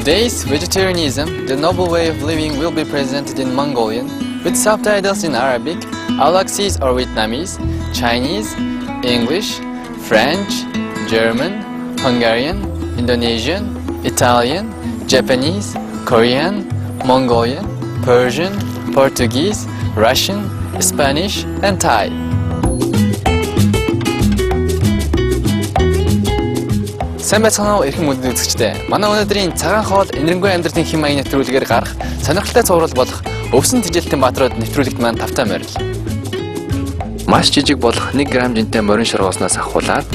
Today's vegetarianism, the noble way of living, will be presented in Mongolian with subtitles in Arabic, Alaxese or Vietnamese, Chinese, English, French, German, Hungarian, Indonesian, Italian, Japanese, Korean, Mongolian, Persian, Portuguese, Russian, Spanish, and Thai. Сайн байцгаана уу эрхэм мөндөд үзэгчдээ. Манай өнөөдрийн цагаан хоол энэрэнгүй амьдралын хэм маягийн нэвтрүүлгээр гарах сонирхолтой цуврал болох өвсөн тэжээлтийн баатрууд нэвтрүүлэгт маань тавтай морил. Маш жижиг болох 1 г жинтэй морин шоргоосноос ахуулаад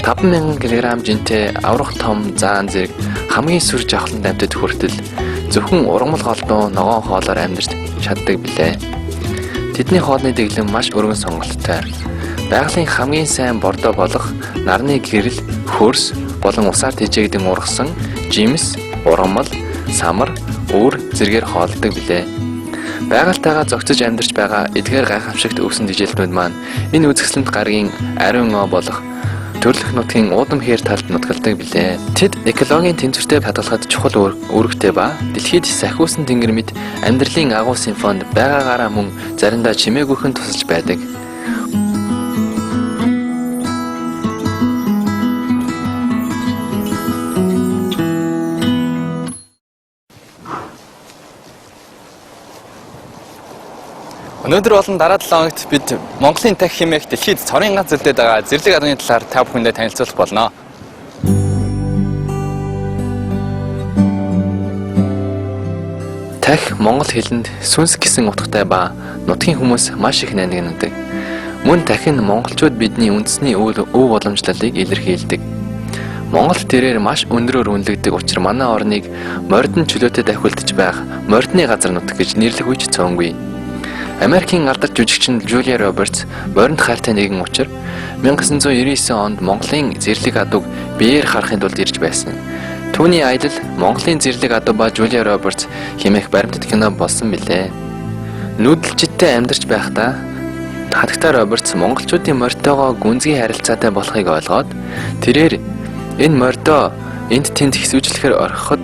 5000 кг жинтэй аврах том заан зэрэг хамгийн сүр жавхлан амьтад хүртэл зөвхөн ургамал голдуу ногоон хоолоор амьдарч чаддаг билээ. Тэдний хоолны дэглэм маш өргөн сонголттой. Байгалийн хамгийн сайн бордоо болох нарны гэрэл, хөрс болон усаар тэжээгдэн ургасан жимс, ургамал, самар, үүр зэргээр хоолдог билээ. Байгальтайгаа зохицож амьдарч байгаа эдгээр гайхамшигт өвсөн тэжээлтнүүд маань энэ үзэсгэлэнт гаргийн ариун оо болох төрөлх нутгийн уудам хээр талд нутгалдаг билээ. Тэд экологийн тэнцвэртэй хадгалахад чухал үүрэгтэй ба дэлхийд сахиусан тэнгэр мэд амьдралын агуу симфонд байгаагаараа мөн заримдаа чимээгүйхэн тусалж байдаг. Өнөөдөр болон дараа 7 хоногт бид Монголын тахь хэмээх дэлхийд цорын ганц зөвлөд байгаа зэрлэг адууны талаар та бүхэндээ танилцуулах болно. Тахь монгол хэлэнд сүнс гэсэн утгатай ба нутгийн хүмүүс маш их найдагнадаг. Мөн тахь нь монголчууд бидний үндэсний өв боломжлолыг илэрхийлдэг. Монгол тэрээр маш өндрөөр үнэлэгдэх учраас манай орныг мордон чөлөөтэй дахиулдаж байх мордны газар нутаг гэж нэрлэх үеч цөөнгүй. Америкийн алдар жүжигчин Julia Roberts моринд хайртай нэгэн учир 1999 онд Монголын зэрлэг адууг биеэр харахын тулд ирж байсан. Түүний аялал Монголын зэрлэг адуу ба Julia Roberts хэмээх баримтат кино болсон билээ. Нүүдэлчтэй амьдарч байхдаа хатагтай Roberts монголчуудын морьтойгоо гүнзгий харилцаатай болохыг ойлгоод тэрээр энэ морьдоо энд тэнд хэсвэжлэхээр орхиход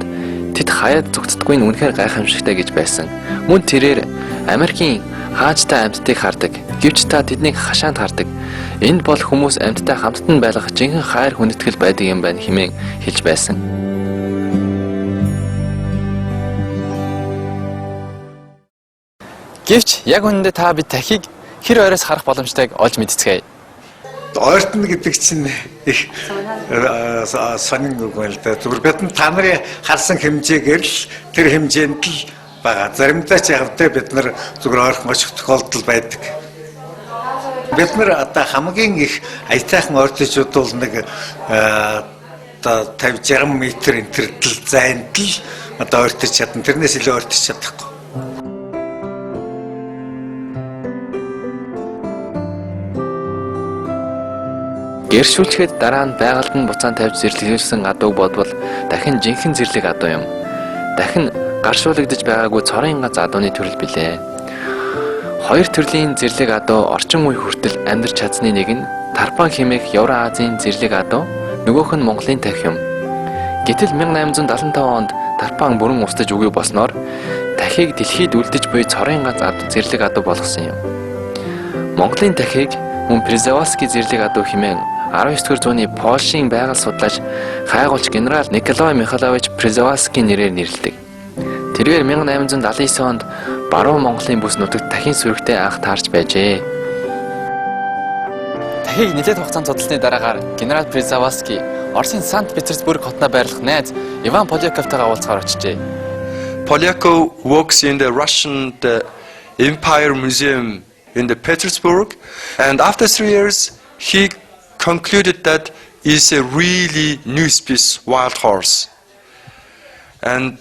тэд хаяад зүгтдэггүй нь үнэхээр гайхамшигтай гэж байсан. Мөн тэрээр Америкийн хаажтай амьтдыг хардаг. Гэвч та тэднийг хашаанд хардаг. Энд бол хүмүүс амьттай хамтдан байлгах жинхэнэ хайр хүндэтгэл байдаг юм байна хэмээн хэлж байсан. Гэвч яг үүндээ та бид тахийг хэр ойроос харах боломжтойг олж мэдцгээе. Ойртно гэдэг чинь их сонирхолтой л да. Зүгээр бид та нарын харсан хэмжээгээр л тэр хэмжээнд л бага. Заримдаа ч явдаа бид нар зүгээр ойрхон очих тохиолдол байдаг. Бид нар одоо хамгийн их аятайхан ойрточуд бол нэг 50-60 м энтердэл зайнд л одоо ойртож чадна. Тэрнээс илүү ойртож чадахгүй. Гэршүүлчгээд дараа нь байгальд нь буцаан тавьж зэрлэглүүлсэн адууг бодвол дахин жинхэнэ зэрлэг адуу юм. Дахин гаршуулагдж байгаагүй цорын ганц адууны төрөл билээ. Хоёр төрлийн зэрлэг адуу орчин үе хүртэл амьдарч чадсны нэг нь тарпан хэмээх Евразийн зэрлэг адуу, нөгөөх нь Монголын тахь юм. Гэтэл 1875 онд тарпан бүрэн устж үгүй болсноор тахийг дэлхийд үлдэж буй цорын ганц зэрлэг адуу болгосон юм. Монголын тахийг мөн Призавалский зэрлэг адуу хэмээн 19-р зууны Польшийн байгаль судлаач хайгуулч генерал Николай Михайлович Призавалский нэрээр нэрлэдэг. Тэрээр 1879 онд баруун Монголын бүс нутагт тахийн сүрэгтэй анх таарч байжээ. Тахийг нэлээд хугацаанд судалсны дараагаар генерал Призавалский Оросын Санкт-Петербург хотноо байрлах найз Иван Поляковтойгоо уулзахаар очжээ. Polyakov works in the Russian Empire Museum in the Petersburg, and after 3 years he concluded that it's a really new species wild horse. And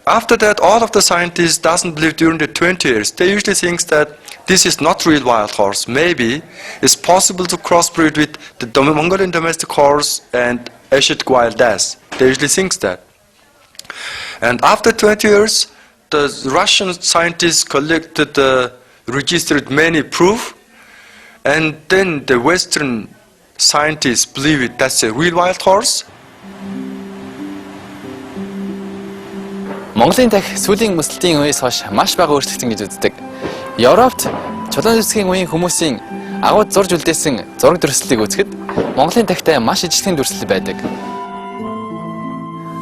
after that, all of the scientists doesn't believe during the 20 years. They usually think that this is not real wild horse. Maybe it's possible to crossbreed with the Mongolian domestic horse and Asiatic wild ass. They usually think that. And after 20 years, the Russian scientists collected, registered many proof, and then the Western scientists believe it that's a real wild horse. Монголын тахь сүүлийн мөслөлтийн үеэс хойш маш бага өөрчлөгдсөн гэж үздэг. Европт чулуун зүсгийн үеийн хүмүүсийн агууд зурж үлдээсэн зураг дүрслэлийг үзэхэд Монголын тахьтай маш ижилхэн дүрслэл байдаг.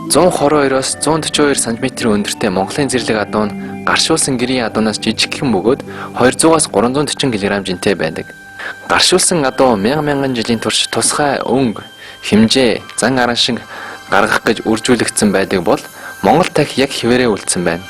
122-оос 142 см өндөртэй Монголын зэрлэг адуу нь гаршуулсан гэрийн адуунаас жижигхэн бөгөөд 200-аас 340 кг жинтэй байдаг. Гаршуулсан адуу мянган жилийн турш тусгай өнгө, хэмжээ, зан аран шиг гаргах гэж үржүүлэгдсэн байдаг бол Монгол тахь яг хിവэрээ үлдсэн байна.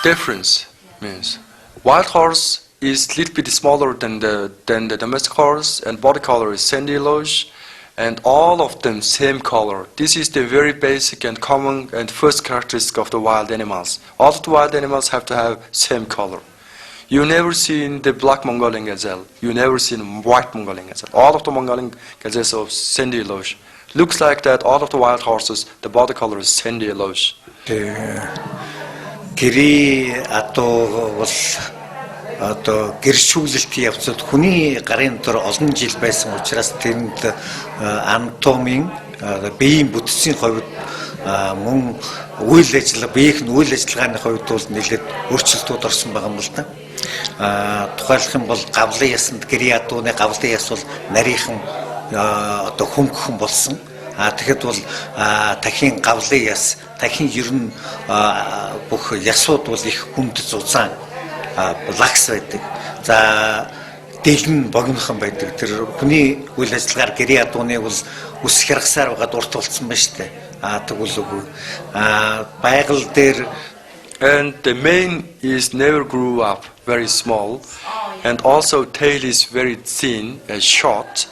Difference means wild horse is a little bit smaller than the domestic horse, and body color is sandy yellowish, and all of them same color. This is the very basic and common and first characteristic of the wild animals. All of the wild animals have to have same color. You never seen the black Mongolian gazelle. You never seen white Mongolian gazelle. All of the Mongolian gazelles are sandy yellowish. Looks like that. All of the wild horses, the body color is sandy yellowish. Гэрээ одоо бол одоо гэршүүлэлт явцад хүний гарын дор олон жил байсан учраас тэрэнд анатомийн биеийн бүтцийн хувьд мөн үйл ажиллагаа биеийн үйл ажиллагааны хувьд бол нэлээд өөрчлөлтүүд орсон байгаа юм л да. Тухайлх юм бол гавлын ясанд гэрээ адууны гавлын яс бол нарийнхан одоо хөнгөн болсон. Тэгэхэд бол тахийн гавлын яс, тахийн ер нь бүх ясууд бол их хүнд зузаан лакс байдаг. За дэлгэн богинохон байдаг. Тэр хүний үйл ажиллагаар гэрээ адууны бол үс хэрэгсаар байгаад урт болсон байна шүү дээ. Тэгвэл үгүй. Байгаль дээр and the mane is never grew up, very small, and also tail is very thin and short,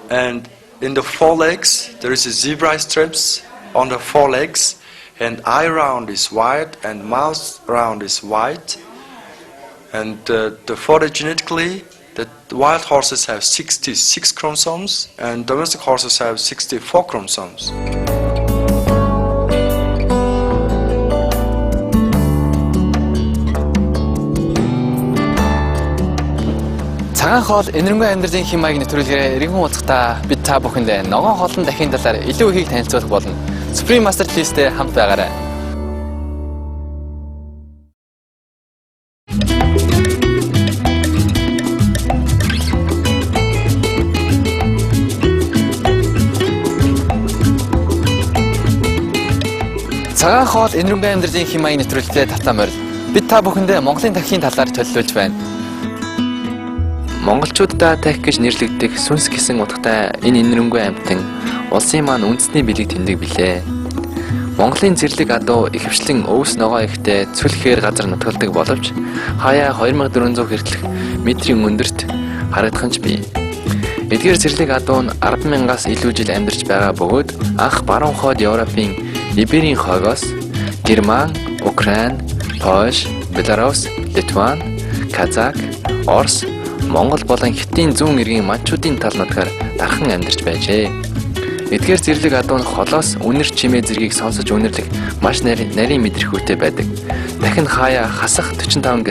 and in the forelegs there is a zebra stripes on the forelegs, and eye round is white and mouth round is white, and the phylogenetically the wild horses have 66 chromosomes and domestic horses have 64 chromosomes. Цагаан хоол энэрэнгүй амьдралын хэм маяг нэвтрүүлгээр иргэн уулзахдаа бид та бүхэнд ногоон хоолн дахин талаар илүү ихийг танилцуулах болно. Supreme Master List-тэй хамт байгаарай. Цагаан хоол энэрэнгүй амьдралын хэм маяг нэвтрүүлгээр татам орил. Бид та бүхэнд Монголын тахийн талаар төлөвлөж байна. Монголчуудаа тахь гэж нэрлэгдэх сүнс гэсэн утгатай энэ энэрэнгүй амьтан улсын маань үндэсний бэлэг тэмдэг билээ. Монголын зэрлэг адуу ихэвчлэн өвс ногоо ихтэй цүлхээр газар нутгалдаг боловч хаяа 2400 хүртэлх метрийн өндөрт харагдах нь бий. Эдгээр зэрлэг адуу нь 10,000-аас илүү жил амьдарч байгаа бөгөөд анх баруун хойд Европын Иберийн хойгоос Герман, Украин, Польш, Беларусь, Литван, Казак, Орос, Монгол болон Хятадын зүүн эргийн манчуудын тал нутгаар дархан амьдарч байжээ. Эдгээр зэрлэг адуу нь холоос үнэр чимээ зэргийг сонсож үнэрлэх маш нарийн мэдрэгхүйтэй байдаг. Дахин хаяа хасах 45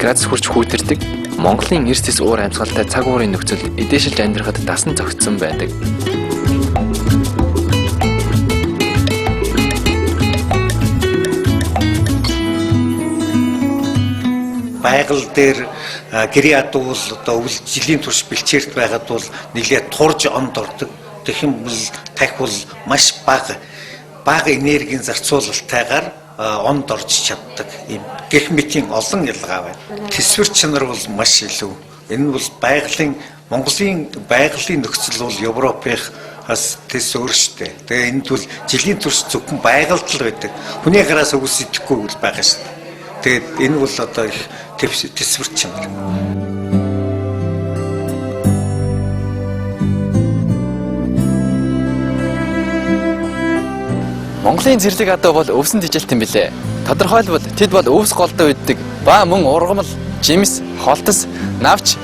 градус хүрч хүүтэрдэг. Монголын эрс уур амьсгалтай цаг уурын нөхцөл эдээшилж амьдрахад дасан зохицсон байдаг. байгаль дээр гэрээ адуу бол одоо жилийн турш бэлчээрт байгаад бол нэлээд турж онд ордог. Тэгэх юм бол тахь бол маш бага энергийн зарцуулалтайгаар онд орж чаддаг. Ийм гэх мэтийн олон ялгаа байна. Тэсвэр чанар бол маш илүү. Энэ бол Монголын байгалийн нөхцөл бол Европын бас тэс өөр штэ. Тэгээ энд бол жилийн турш зөвхөн байгальд л байдаг. Хүний гараас үс идэхгүй бол байгаа штэ. Тэгээд энэ бол одоо их тэсвэр чанар. Монголын зэрлэг адуу бол өвсөн тижилтэн билээ. Тодорхойлбол тэд бол өвс голдоо үйддэг ба мөн ургамал, жимс, холтос, навч,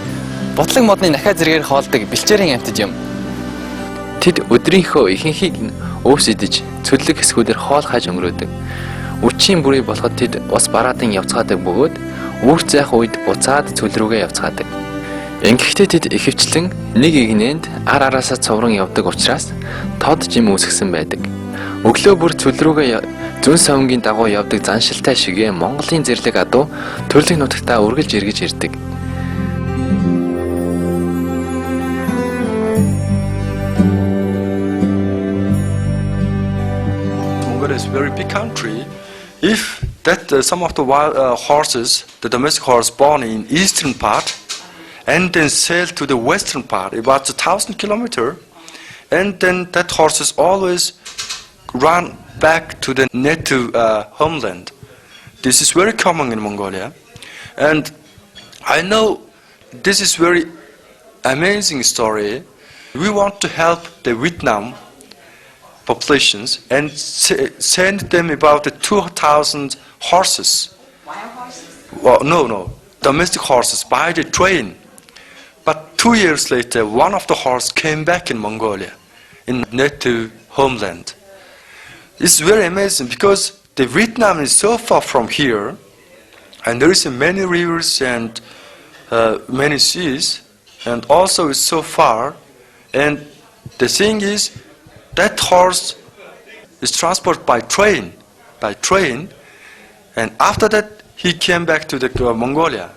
бутлаг модны нахаа зэргээр хоолдог бэлчээрийн амьтад юм. Тэд өдрийнхөө ихэнхийг нь өвс идэж, цөллөг хэсгүүдээр хоол хайж өнгөрөөдөг. Үчийн бүрий болоход тэд ус бараадын явцгаадаг бөгөөд үүрч зайх үед буцаад цөл рүүгээ явцгаадаг. Ингэхдээ тэд ихэвчлэн нэг игнэнд ар араасаа цоврон явдаг учраас тод жим үүсгэсэн байдаг. Өглөө бүр цүл рүүгээ зүүн савнгийн дагуу явдаг заншилтай шигээ Монголын зэрлэг адуу төрөлх нутагтаа үргэлж эргэж ирдэг. Mongolia is a very big country. If that some of the wild horses, the domestic horse born in eastern part, and then sail to the western part, about 1,000 kilometers, and then that horses always run back to the native homeland. This is very common in Mongolia, and I know this is very amazing story. We want to help the Vietnam populations and send them about 2,000 horses. Wild horses? Well, no, domestic horses by the train. But 2 years later, one of the horses came back in Mongolia, in native homeland. It's very amazing because the Vietnam is so far from here, and there is many rivers and many seas, and also it's so far. And the thing is, that horse is transported by train, and after that he came back to the Mongolia,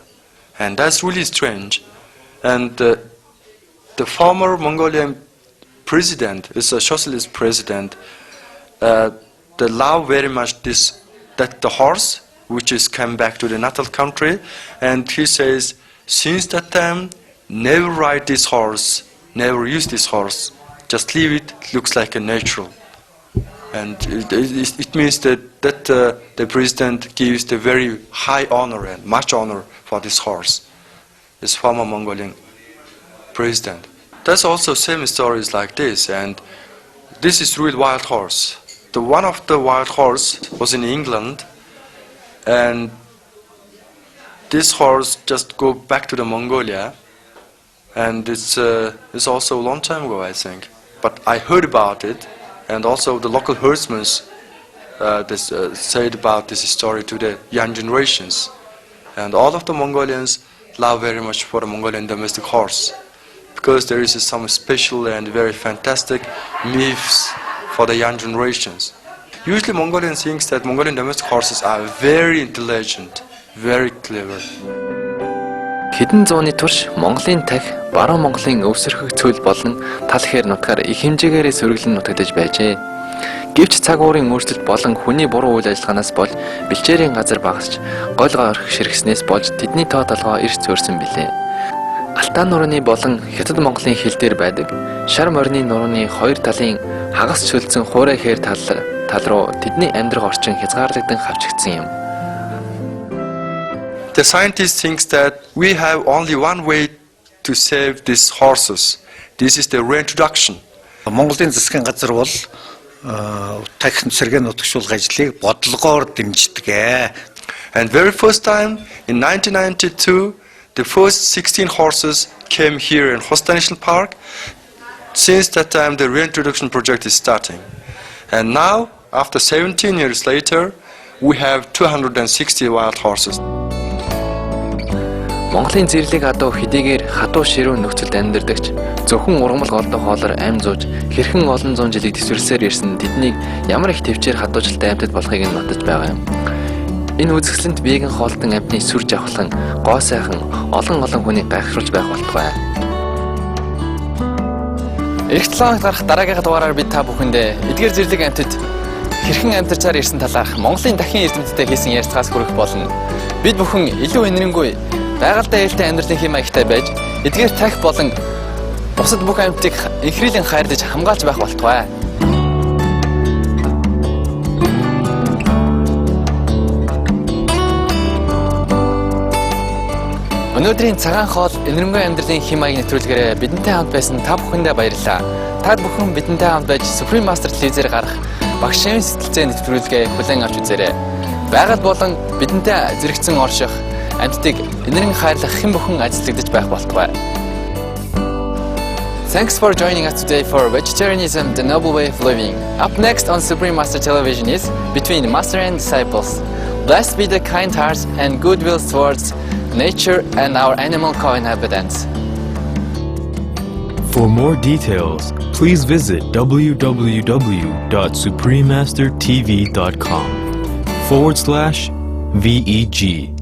and that's really strange. And the former Mongolian president is a socialist president. They love very much that the horse, which is come back to the natal country, and he says, since that time, never ride this horse, never use this horse, just leave it. Looks like a natural, and it means that the president gives the very high honor and much honor for this horse. This former Mongolian president. There's also same stories like this, and this is real wild horse. The one of the wild horse was in England, and this horse just go back to the Mongolia, and it's also a long time ago, I think. But I heard about it, and also the local herdsmen said about this story to the young generations, and all of the Mongolians love very much for the Mongolian domestic horse, because there is some special and very fantastic myths for the young generations. Usually Mongolian thinks that Mongolian domestic horses are very intelligent, very clever. Хэдэн зууны турш Монголын тахь баруун Монголын өвсөрхөг цөл болон тал хээр нутгаар их хэмжээгээр сөрөглөн нутагдж байжээ. Гэвч цаг уурын өөрчлөлт болон хүний буруу үйл ажиллагаанаас болж бэлчээрийн газар багасч гол орхих ширхснээс болж тэдний тоо толгоо эрс зөөрсөн билээ. Алтан нурууны болон Хятад Монголын хил дээр байдаг шар морины нурууны хоёр талын хагас чөлдсөн хуурай хээр тал руу тэдний амьдрах орчин хязгаарлагдсан хавчигдсан юм. The scientist thinks that we have only one way to save these horses. This is the reintroduction. Монголын засгийн газар бол тахин сэргээ нутагшуулах ажлыг бодлогоор дэмждэг. And very first time in 1992, the first 16 horses came here in Hosta National Park. Since that time, the reintroduction project is starting. And now, after 17 years later, we have 260 wild horses. Монголын зэрлэг адуу хэдийгээр хатуу ширүүн нөхцөлд амьдардагч зөвхөн ургамал голдох хоолоор амь зууж хэрхэн олон зуун жилиг төсвөрсөөр ирсэн тэднийг ямар их төвчээр хатуужилтай амьтад болохыг нь матаж байгаа юм. Энэ үзэсгэлэнт биегэн хоолтон амьтны сүр жавхлан гоо сайхан олон хүнийг гайхшруулж байх болтугай. Эх 7 хоног гарах дараагийн дугаараар бид та бүхэндээ эдгээр зэрлэг амьтад хэрхэн амьдарчаар ирсэн талаарх Монголын дахин эрдэмтдтэй хийсэн ярилцлагаас хүрэх болно. Бид бүхэн илүү энэрэнгүй байгальтай ээлтэй амьдралын хэм маягтай байж эдгээр тахь болон бусад бүх амьтдыг инхрийлэн хайрлаж хамгаалж байх болтугай. Өнөөдрийн цагаан хоол энэрэнгүй амьдралын хэм маяг нэвтрүүлгээрээ бидэнтэй хамт байсан та бүхэндээ баярлалаа. Та бүхэн бидэнтэй хамт байж Supreme Master телевизээр гарах багш шивэн сэтгэлзээ нэвтрүүлгээ хүлээн авч үзээрэй. Байгаль болон бидэнтэй зэрэгцэн орших амьтдыг энэрэн хайрлах хэн бүхэн ажиллагдаж байх болтугай. Thanks for joining us today for Vegetarianism, the Noble Way of Living. Up next on Supreme Master Television is Between Master and Disciples. Blessed be the kind hearts and goodwill towards nature and our animal co-inhabitants. For more details, please visit www.suprememastertv.com/VEG.